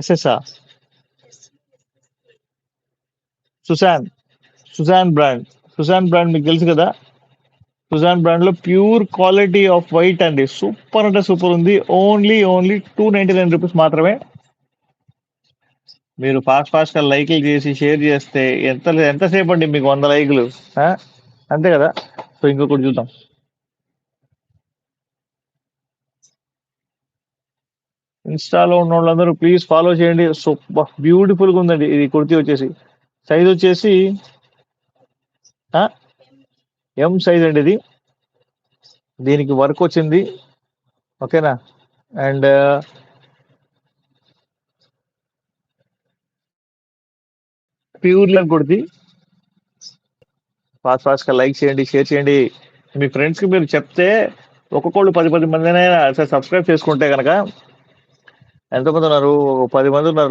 ఎస్ఎస్ఆ Susan Sujoy brand Sujoy brand మీకు తెలుసు కదా. సుజాన్ బ్రాండ్ లో ప్యూర్ క్వాలిటీ ఆఫ్ వైట్ అండి, సూపర్ అంటే సూపర్ ఉంది. ఓన్లీ ₹299 మాత్రమే. మీరు ఫాస్ట్ గా లైక్లు చేసి షేర్ చేస్తే ఎంతసేపు అండి మీకు 100 లైకులు, అంతే కదా. సో ఇంకొకటి చూద్దాం. ఇన్స్టాలో ఉన్న వాళ్ళందరూ ప్లీజ్ ఫాలో చేయండి. సూపర్ బ్యూటిఫుల్ గా ఉందండి ఇది. కుర్తీ వచ్చేసి సైజ్ వచ్చేసి ఎం సైజ్ అండి ఇది. దీనికి వర్క్ వచ్చింది, ఓకేనా. And pure kurti. ఫాస్ట్ గా లైక్ చేయండి, షేర్ చేయండి. మీ ఫ్రెండ్స్ కి మీరు చెప్తే ఒక్కొక్కళ్ళు 10 మందినైనా సబ్స్క్రైబ్ చేసుకుంటే కనుక ఎంతమంది ఉన్నారు, 10 మంది ఉన్నారు.